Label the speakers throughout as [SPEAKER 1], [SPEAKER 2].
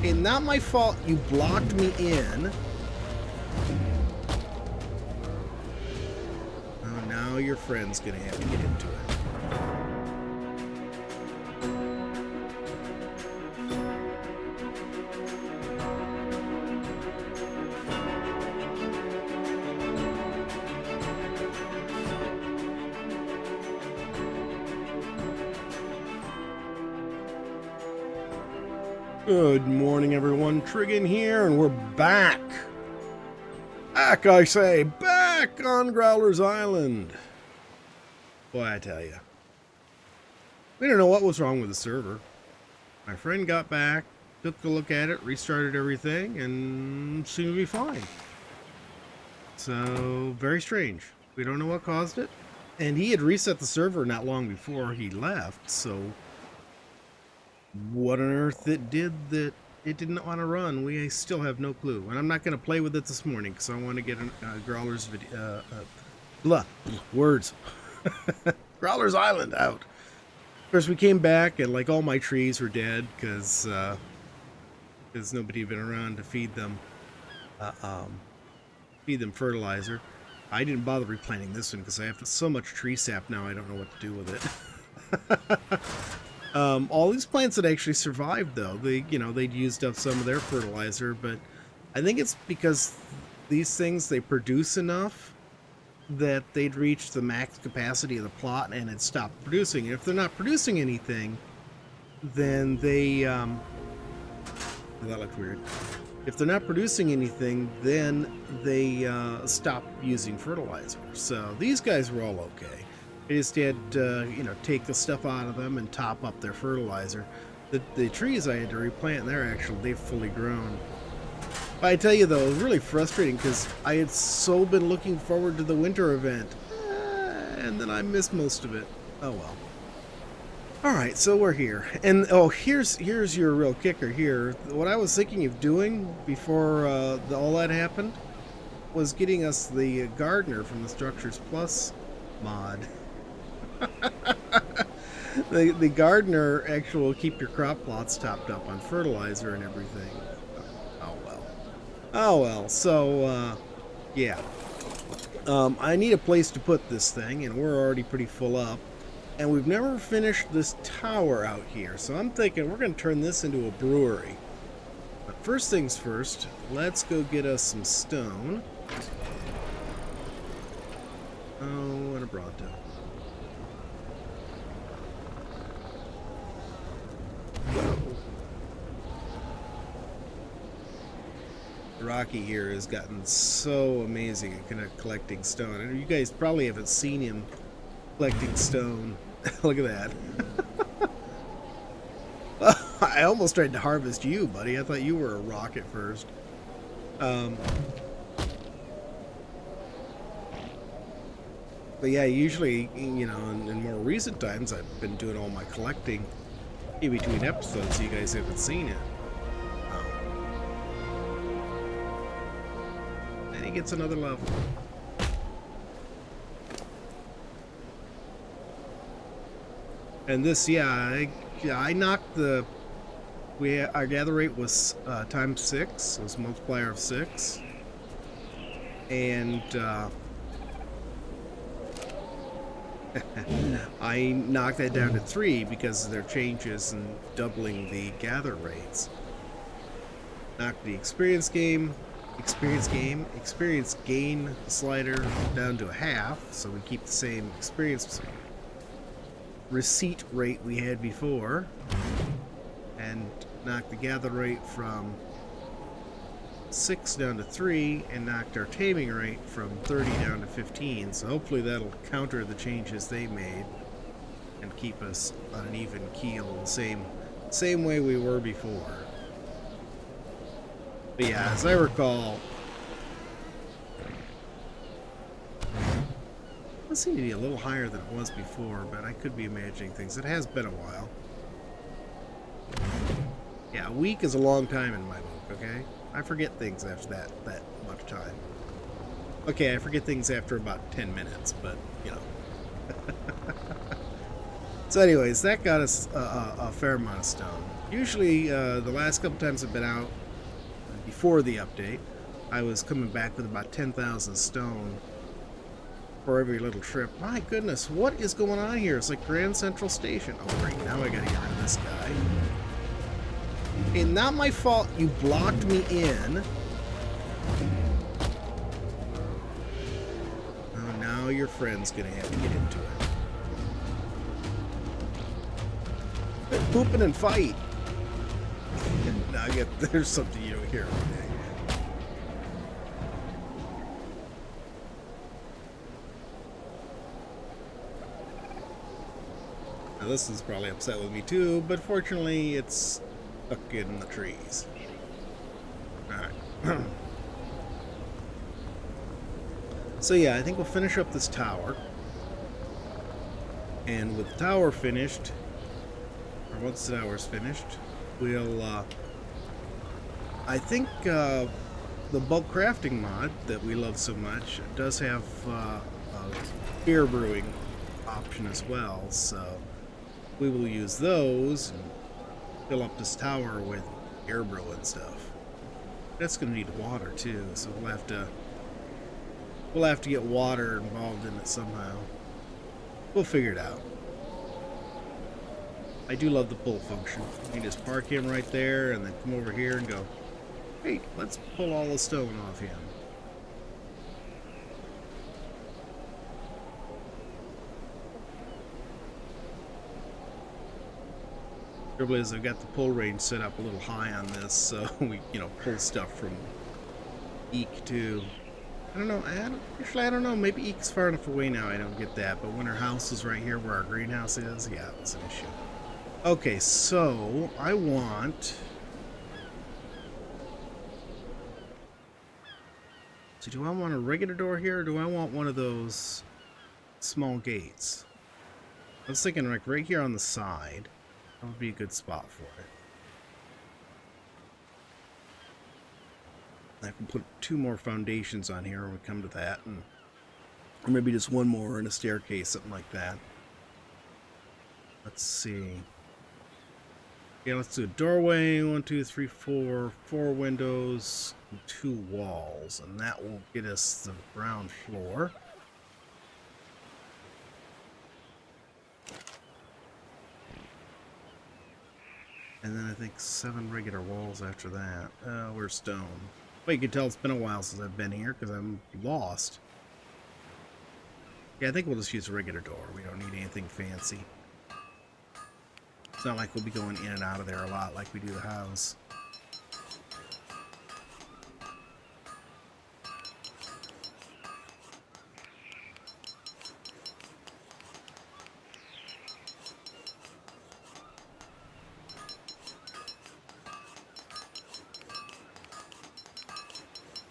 [SPEAKER 1] Okay, not my fault you blocked me in. Oh, now your friend's gonna have to get into it. Good morning, everyone. Triggin here, and we're back. Back, I say, back on Growler's Island. Boy, I tell you. We don't know what was wrong with the server. My friend got back, took a look at it, restarted everything, and seemed to be fine. So, very strange. We don't know what caused it. And he had reset the server not long before he left, so what on earth it did that it didn't want to run, we still have no clue. And I'm not going to play with it this morning because I want to get Growler's video, words. Growler's Island out. Of course, we came back and like all my trees were dead because nobody had been around to feed them fertilizer. I didn't bother replanting this one because I have so much tree sap now I don't know what to do with it. All these plants that actually survived, though, they'd used up some of their fertilizer, but I think it's because these things, they produce enough that they'd reached the max capacity of the plot and it stopped producing. And if they're not producing anything, then they, that looked weird. If they're not producing anything, then they stop using fertilizer. So these guys were all okay. They just had, take the stuff out of them and top up their fertilizer. The trees I had to replant, they've fully grown. But I tell you though, it was really frustrating because I had so been looking forward to the winter event. And then I missed most of it. Oh well. Alright, so we're here. And oh, here's your real kicker here. What I was thinking of doing before all that happened was getting us the gardener from the Structures Plus mod. The gardener actually will keep your crop plots topped up on fertilizer and everything. Oh well. So yeah, I need a place to put this thing, and we're already pretty full up, and we've never finished this tower out here, so I'm thinking we're going to turn this into a brewery. But first things first, let's go get us some stone. Oh, and a broadtail. Rocky here has gotten so amazing at collecting stone. And you guys probably haven't seen him collecting stone. Look at that. I almost tried to harvest you, buddy. I thought you were a rock at first. But yeah, usually, in more recent times, I've been doing all my collecting in between episodes, so you guys haven't seen it. And he gets another level. And this, I knocked our gather rate was times 6, it was a multiplier of 6. And I knocked that down to 3 because of their changes in doubling the gather rates. Knocked the experience gain slider down to 1/2, so we keep the same experience receipt rate we had before, and knocked the gather rate from 6 down to 3, and knocked our taming rate from 30 down to 15. So hopefully that'll counter the changes they made and keep us on an even keel, the same way we were before. But yeah, as I recall, it seemed to be a little higher than it was before, but I could be imagining things. It has been a while. Yeah, a week is a long time in my book, okay? I forget things after that much time. Okay, I forget things after about 10 minutes, but, So anyways, that got us a fair amount of stone. Usually, the last couple times I've been out before the update, I was coming back with about 10,000 stone for every little trip. My goodness, what is going on here? It's like Grand Central Station. Oh great, now I gotta get rid of this guy. Hey, not my fault you blocked me in. Oh, now your friend's gonna have to get into it. Quit pooping and fight. Now there's something you don't hear every day. Now this is probably upset with me too, but fortunately it's stuck in the trees. Alright. So yeah, I think we'll finish up this tower. And with the tower finished, or once the tower's finished, we'll, I think, the bulk crafting mod that we love so much does have a beer brewing option as well, so we will use those and fill up this tower with air brew and stuff. That's going to need water too, so we'll have to get water involved in it somehow. We'll figure it out. I do love the pull function. You can just park him right there and then come over here and go, hey, let's pull all the stone off him. Trouble is, I've got the pull range set up a little high on this, so we, pull stuff from Eek too. I don't know. I don't know. Maybe Eek's far enough away now. I don't get that. But when our house is right here, where our greenhouse is, yeah, it's an issue. Okay, so I want. So do I want a regular door here, or do I want one of those small gates? I was thinking like right here on the side. That would be a good spot for it. I can put 2 more foundations on here when we come to that, and or maybe just 1 more and a staircase, something like that. Let's see. Yeah, let's do a doorway. 1, 2, 3, 4. 4 windows, and 2 walls, and that will get us the ground floor. And then I think 7 regular walls after that. We're stone. Well, you can tell it's been a while since I've been here because I'm lost. Yeah, I think we'll just use a regular door. We don't need anything fancy. It's not like we'll be going in and out of there a lot like we do the house.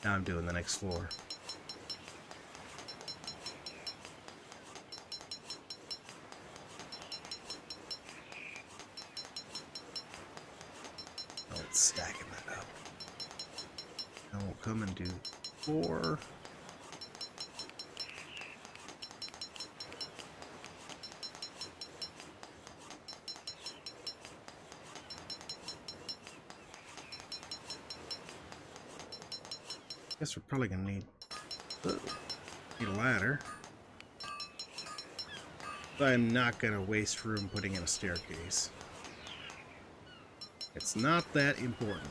[SPEAKER 1] Now I'm doing the next floor. Oh, it's stacking that up. Now we'll come and do 4. Guess we're probably gonna need a ladder. But I'm not gonna waste room putting in a staircase. It's not that important.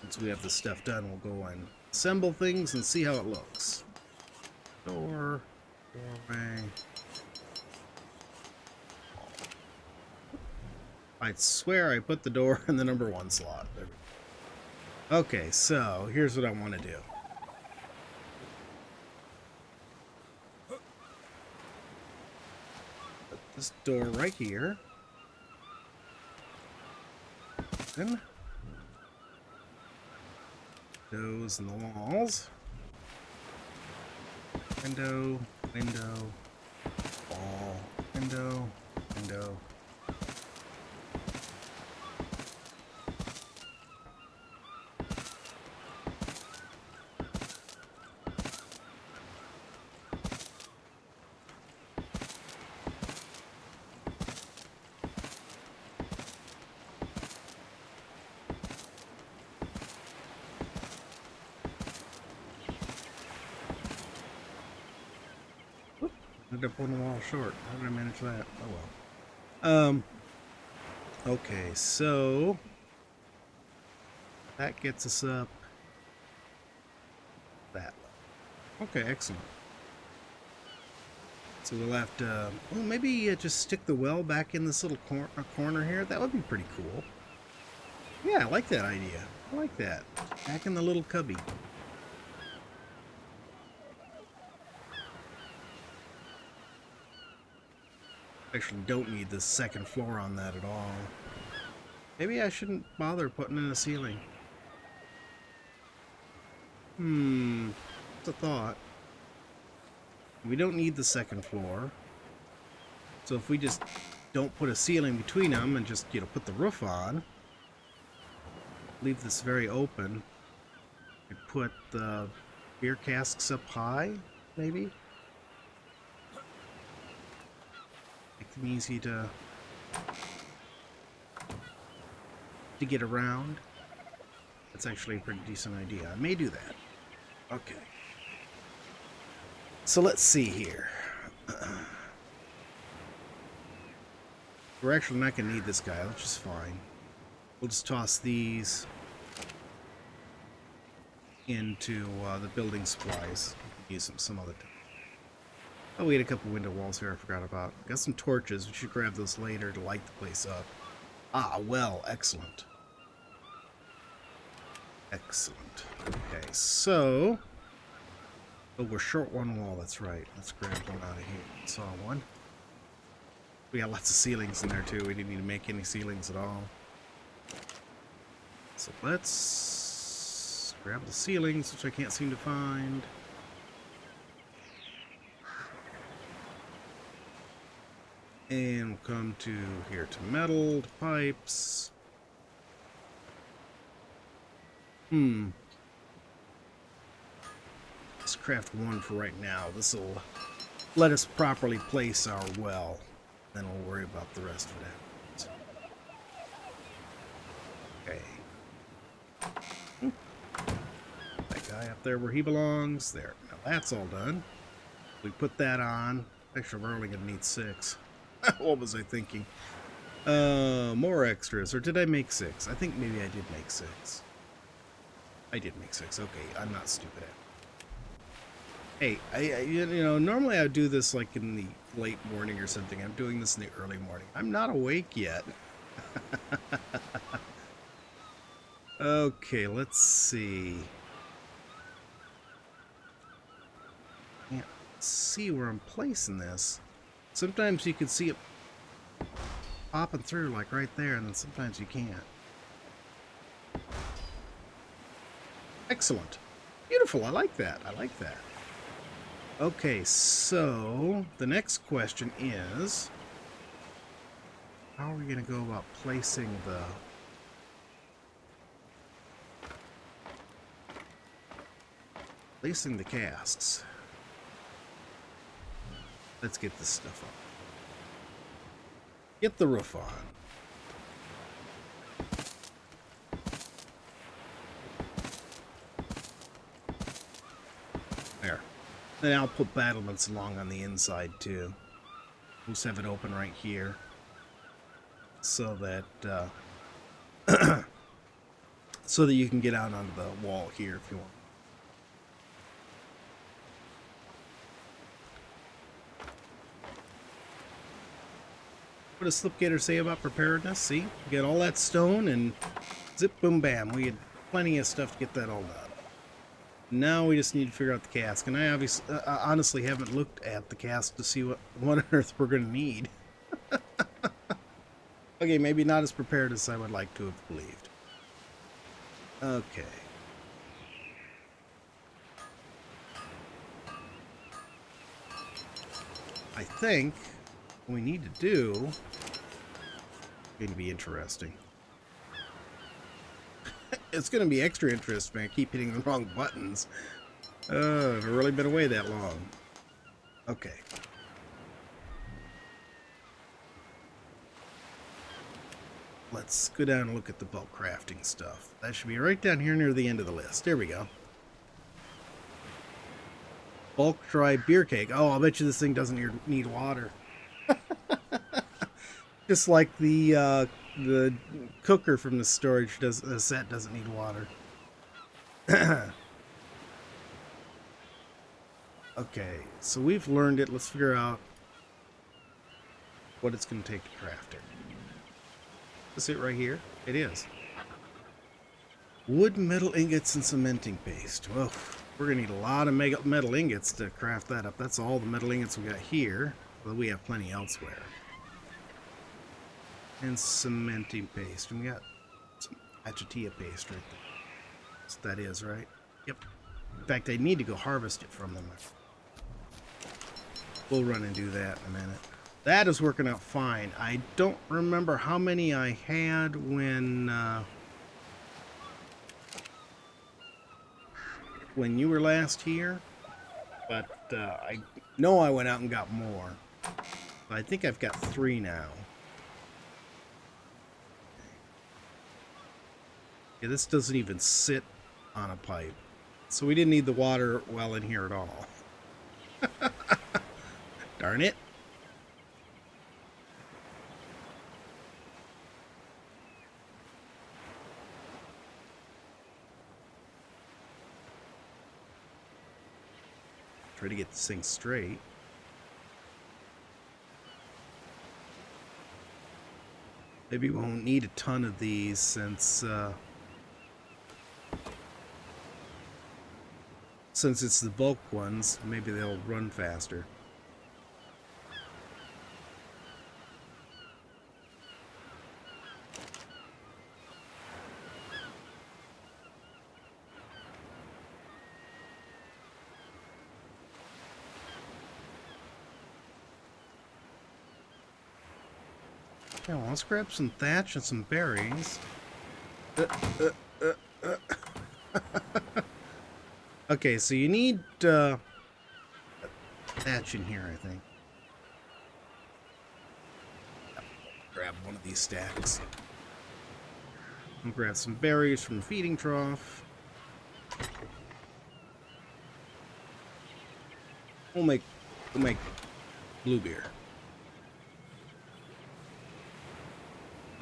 [SPEAKER 1] Once we have the stuff done, we'll go and assemble things and see how it looks. Doorway. I swear I put the door in the number 1 slot. There we go. Okay, so here's what I want to do. Put this door right here. Then windows in the walls. Window, window, wall, window, window. ended up one wall short. How did I manage that? Oh well. Okay, so that gets us up that level. Okay, excellent. So we'll have to, well, maybe just stick the well back in this little corner here. That would be pretty cool. Yeah, I like that idea. I like that. Back in the little cubby. Actually don't need the second floor on that at all. Maybe I shouldn't bother putting in a ceiling. It's a thought. We don't need the second floor. So if we just don't put a ceiling between them and just, put the roof on, leave this very open, and put the beer casks up high, maybe? Make them easy to get around. That's actually a pretty decent idea. I may do that. Okay. So let's see here. We're actually not going to need this guy, which is fine. We'll just toss these into the building supplies. Use them some other time. Oh, we had a couple window walls here I forgot about. Got some torches. We should grab those later to light the place up. Ah, well, excellent. Excellent. Okay, so... oh, we're short one wall, that's right. Let's grab one out of here. Saw one. We got lots of ceilings in there, too. We didn't need to make any ceilings at all. So let's grab the ceilings, which I can't seem to find. And we'll come to here to metal, to pipes. Let's craft one for right now. This will let us properly place our well. Then we'll worry about the rest of it. Okay. That guy up there where he belongs. There. Now that's all done. We put that on. Actually, we're only going to need 6. What was I thinking? More extras. Or did I make 6? I think maybe I did make 6. I did make 6. Okay, I'm not stupid. Hey, normally I would do this like in the late morning or something. I'm doing this in the early morning. I'm not awake yet. Okay, let's see. Can't see where I'm placing this. Sometimes you can see it popping through like right there, and then sometimes you can't. Excellent. Beautiful. I like that. I like that. Okay, so the next question is, how are we going to go about placing the casks? Let's get this stuff on. Get the roof on. There. Then I'll put battlements along on the inside too. We'll just have it open right here, so that so that you can get out onto the wall here if you want. What does Slipgator say about preparedness? See, we got all that stone and zip, boom, bam. We had plenty of stuff to get that all done. Now we just need to figure out the cask, and I honestly haven't looked at the cask to see what on earth we're going to need. Okay, maybe not as prepared as I would like to have believed. Okay. I think what we need to do is going to be interesting. It's going to be extra interesting. I keep hitting the wrong buttons. I've really been away that long. Okay. Let's go down and look at the bulk crafting stuff. That should be right down here near the end of the list. There we go. Bulk dry beer keg. Oh, I'll bet you this thing doesn't need water. Just like the cooker from the storage set doesn't need water. Okay, so we've learned it. Let's figure out what it's going to take to craft it. Is it right here? It is. Wood, metal ingots, and cementing paste. Well, we're going to need a lot of metal ingots to craft that up. That's all the metal ingots we got here. Well, we have plenty elsewhere. And cementing paste. And we got some achatia paste right there. That's what that is, right? Yep. In fact, I need to go harvest it from them. We'll run and do that in a minute. That is working out fine. I don't remember how many I had when you were last here, but I know I went out and got more. I think I've got 3 now. Yeah, this doesn't even sit on a pipe, so we didn't need the water well in here at all. Darn it. Try to get this thing straight. Maybe we won't need a ton of these since it's the bulk ones. Maybe they'll run faster. Yeah, well, let's grab some thatch and some berries. Okay, so you need thatch in here, I think. Grab one of these stacks. And grab some berries from the feeding trough. We'll make blue beer.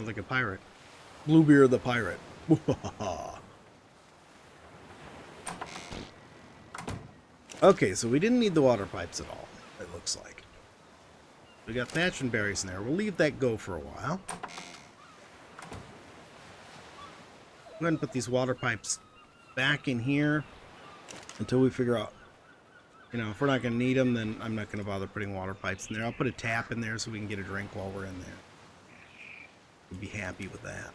[SPEAKER 1] Like a pirate. Bluebeard the pirate. Okay, so we didn't need the water pipes at all, it looks like. We got thatch and berries in there. We'll leave that go for a while. I'm going to put these water pipes back in here until we figure out, you know, if we're not going to need them, then I'm not going to bother putting water pipes in there. I'll put a tap in there so we can get a drink while we're in there. We'll be happy with that.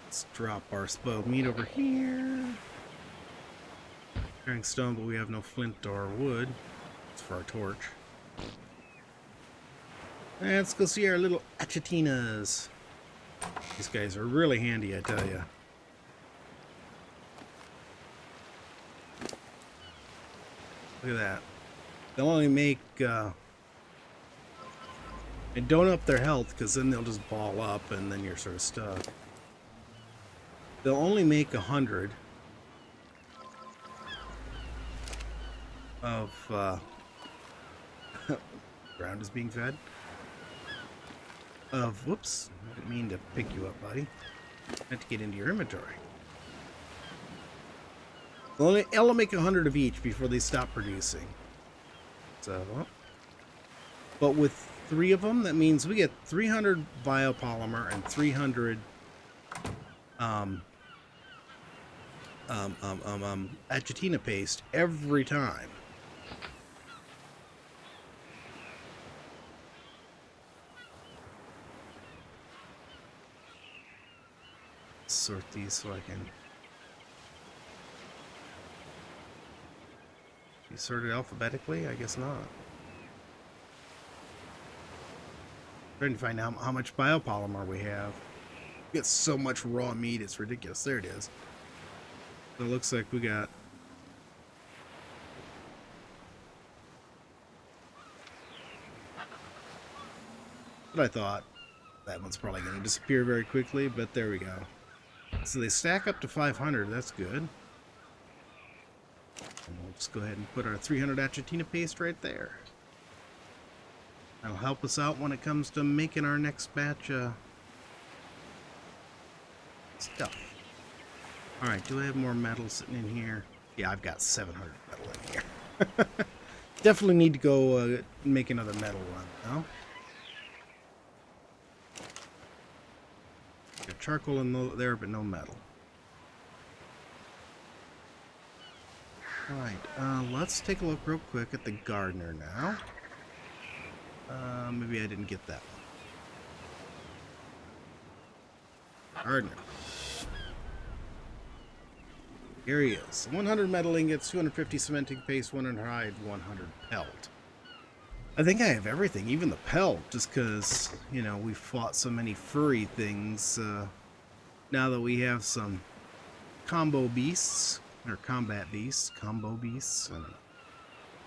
[SPEAKER 1] Let's drop our spoiled meat over here. Carrying stone, but we have no flint or wood. It's for our torch. And let's go see our little achatinas. These guys are really handy, I tell you. Look at that. They'll only make... and don't up their health, because then they'll just ball up, and then you're sort of stuck. They'll only make 100 of ground is being fed. Whoops, I didn't mean to pick you up, buddy. I have to get into your inventory. They'll make 100 of each before they stop producing. So, but with 3 of them, that means we get 300 biopolymer and 300 achatina paste every time. Sort these so I can... You sorted alphabetically? I guess not. Trying to find out how much biopolymer we have. We get so much raw meat, it's ridiculous. There it is. So it looks like we got... What I thought. That one's probably going to disappear very quickly, but there we go. So they stack up to 500. That's good. And we'll just go ahead and put our 300 achatina paste right there. That'll help us out when it comes to making our next batch stuff. Alright, do I have more metal sitting in here? Yeah, I've got 700 metal in here. Definitely need to go make another metal run, though. Got charcoal in there, but no metal. Alright, let's take a look real quick at the gardener now. Maybe I didn't get that one. Gardener. Here he is. 100 metal ingots, 250 cementing paste, 100 hide, 100 pelt. I think I have everything, even the pelt, just because, you know, we fought so many furry things. Now that we have some combo beasts, or combat beasts, combo beasts. I don't know.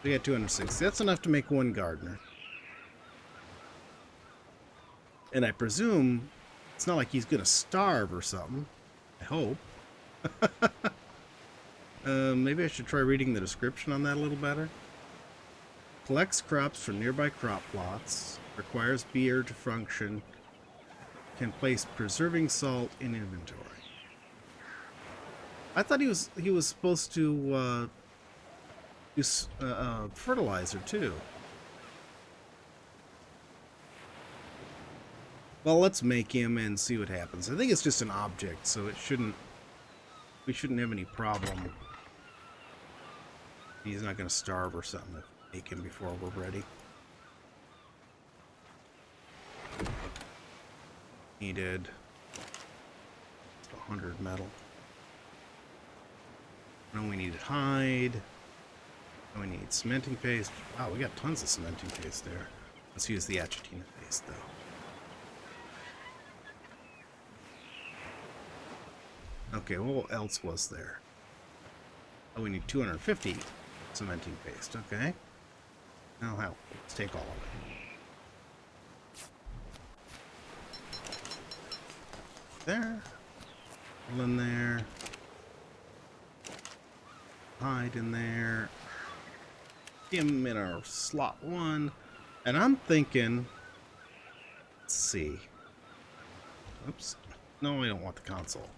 [SPEAKER 1] We got 260. That's enough to make one gardener. And I presume it's not like he's going to starve or something. I hope. Maybe I should try reading the description on that a little better. Collects crops from nearby crop plots. Requires beer to function. Can place preserving salt in inventory. I thought he was supposed to use fertilizer too. Well, let's make him and see what happens. I think it's just an object, so it shouldn't. We shouldn't have any problem. He's not going to starve or something to make him before we're ready. Needed 100 metal. Now we need hide. Now we need cementing paste. Wow, we got tons of cementing paste there. Let's use the achatina paste though. Okay, what else was there? Oh, we need 250 cementing paste. Okay. Now how? Let's take all of it. There. All in there. Hide in there. Him in our slot 1. And I'm thinking... Let's see. Oops. No, I don't want the console.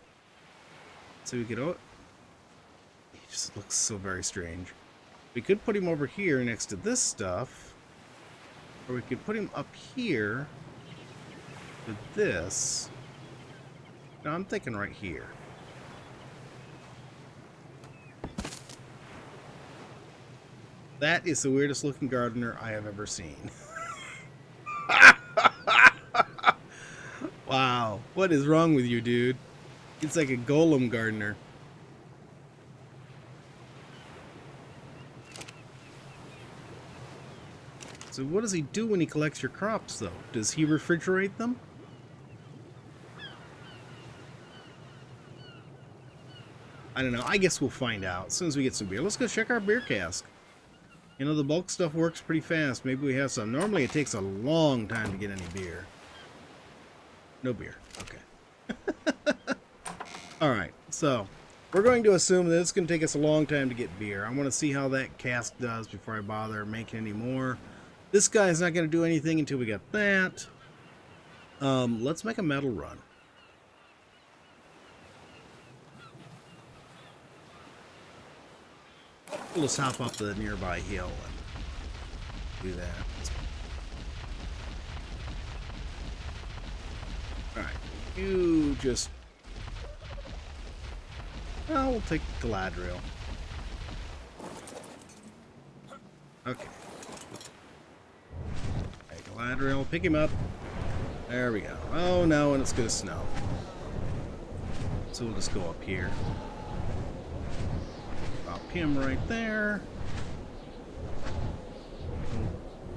[SPEAKER 1] So we could... Oh, he just looks so very strange. We could put him over here next to this stuff. Or we could put him up here with this. No, I'm thinking right here. That is the weirdest looking gardener I have ever seen. Wow, what is wrong with you, dude? It's like a golem gardener. So what does he do when he collects your crops, though? Does he refrigerate them? I don't know. I guess we'll find out as soon as we get some beer. Let's go check our beer cask. You know, the bulk stuff works pretty fast. Maybe we have some. Normally it takes a long time to get any beer. No beer. Okay. Alright, so we're going to assume that it's going to take us a long time to get beer. I want to see how that cask does before I bother making any more. This guy's not going to do anything until we get that. Let's make a metal run. We'll just hop up the nearby hill and do that. Alright, you just... Oh, we'll take Galadriel. Okay. Hey, Galadriel, pick him up. There we go. Oh no, and it's gonna snow. So we'll just go up here. Drop him right there.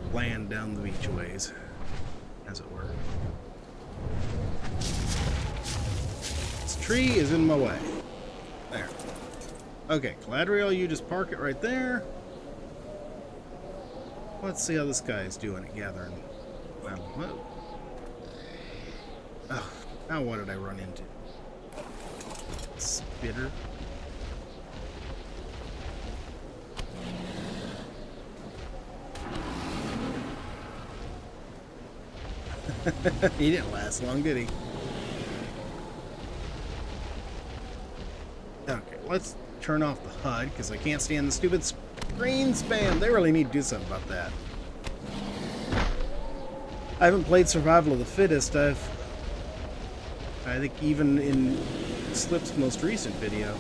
[SPEAKER 1] We'll land down the beach ways, as it were. This tree is in my way. There. Okay, Galadriel, you just park it right there. Let's see how this guy is doing at gathering. Oh, now what did I run into? Spitter. He didn't last long, did he? Okay, let's turn off the HUD because I can't stand the stupid screen spam. They really need to do something about that. I haven't played Survival of the Fittest. I think even in Slip's most recent video,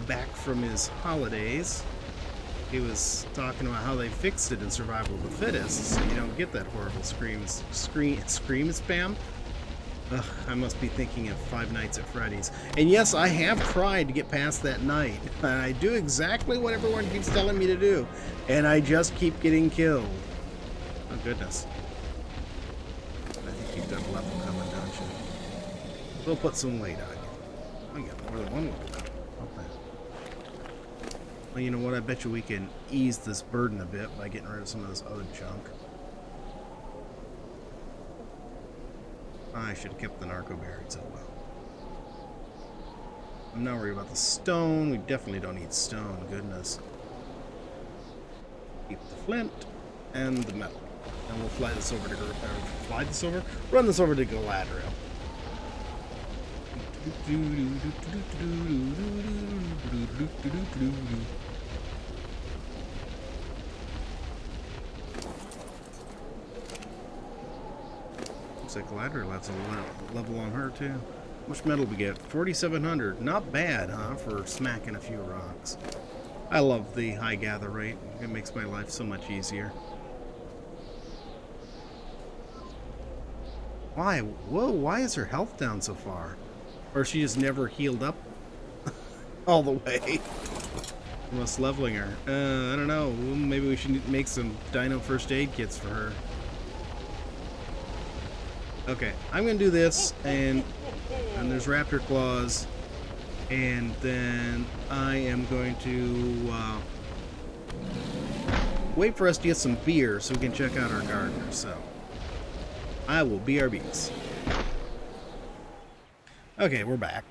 [SPEAKER 1] back from his holidays, he was talking about how they fixed it in Survival of the Fittest, so you don't get that horrible scream spam. Ugh, I must be thinking of Five Nights at Freddy's. And yes, I have tried to get past that night. And I do exactly what everyone keeps telling me to do. And I just keep getting killed. Oh, goodness. I think you've got a level coming, don't you? We'll put some weight on you. I got more than one level coming. Okay. Well, you know what? I bet you we can ease this burden a bit by getting rid of some of this other junk. I should have kept the narco berries, oh well. I'm not worried about the stone. We definitely don't need stone, goodness. Keep the flint and the metal. And we'll fly this over to run this over to Galadriel. Looks like Galadriel has a level on her too. How much metal we get? 4,700. Not bad, huh, for smacking a few rocks. I love the high gather rate. It makes my life so much easier. Why? Whoa, why is her health down so far? Or she just never healed up all the way? Unless leveling her. I don't know. Maybe we should make some dino first aid kits for her. Okay, I'm gonna do this, and there's raptor claws, and then I am going to wait for us to get some beer so we can check out our gardener. So I will BRBs. Okay, we're back.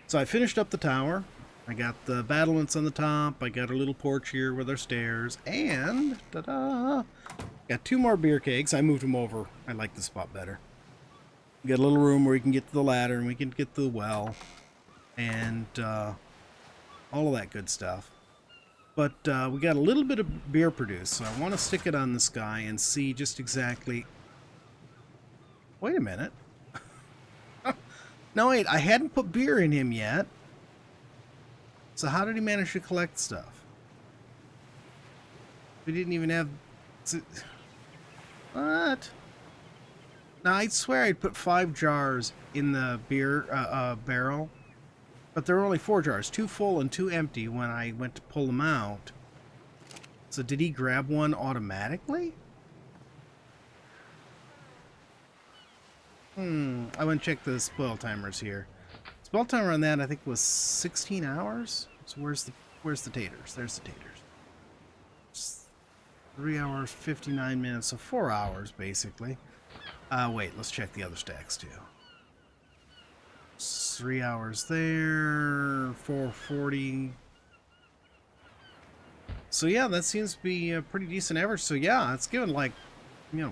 [SPEAKER 1] So I finished up the tower. I got the battlements on the top. I got a little porch here with our stairs, and ta-da! Got 2 more beer kegs. I moved them over. I like this spot better. We got a little room where we can get to the ladder and we can get to the well, and all of that good stuff. But we got a little bit of beer produced, so I want to stick it on this guy and see just exactly. Wait a minute. No, wait, I hadn't put beer in him yet. So how did he manage to collect stuff? We didn't even have. What? Now, I swear I'd put 5 jars in the beer barrel, but there were only 4 jars, 2 full and 2 empty when I went to pull them out. So did he grab one automatically? I went to check the spoil timers here. Spoil timer on that I think was 16 hours. So where's the taters? There's the taters. It's 3 hours 59 minutes, so 4 hours basically. Wait, let's check the other stacks too. 3 hours there, 440. So yeah, that seems to be a pretty decent average. So yeah, it's given like,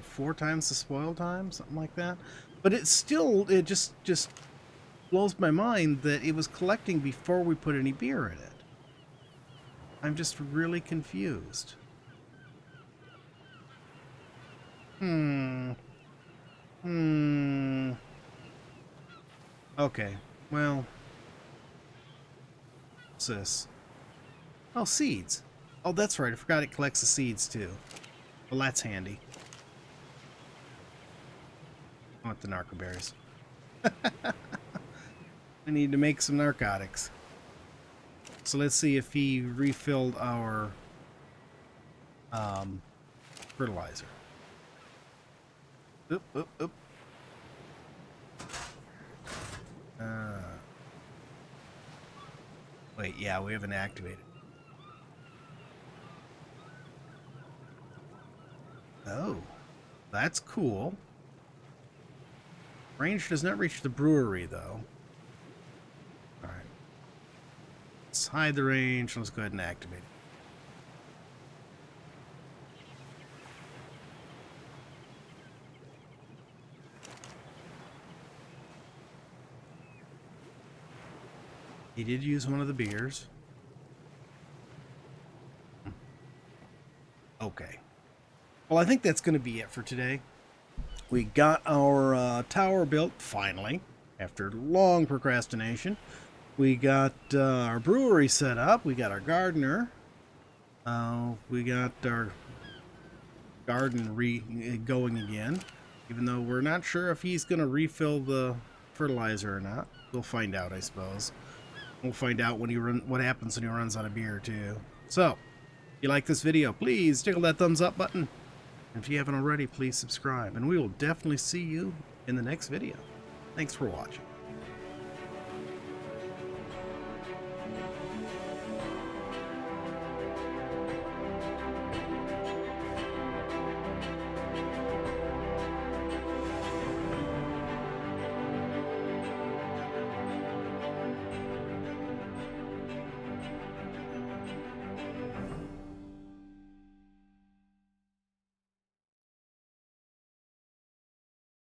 [SPEAKER 1] 4 times the spoil time, something like that. But it just blows my mind that it was collecting before we put any beer in it. I'm just really confused. Okay, well, what's this? Oh, seeds. Oh, that's right, I forgot it collects the seeds too. Well, that's handy. I want the narco berries. I need to make some narcotics. So let's see if he refilled our fertilizer. Oop, oop, oop. Wait, yeah, we haven't activated. Oh, that's cool. Range does not reach the brewery, though. hide the range. Let's go ahead and activate it. He did use one of the beers. Okay. Well, I think that's going to be it for today. We got our tower built, finally, after long procrastination. We got our brewery set up. We got our gardener. We got our garden going again, even though we're not sure if he's going to refill the fertilizer or not. We'll find out, I suppose. We'll find out when what happens when he runs out of beer, too. So, if you like this video, please tickle that thumbs up button. And if you haven't already, please subscribe. And we will definitely see you in the next video. Thanks for watching.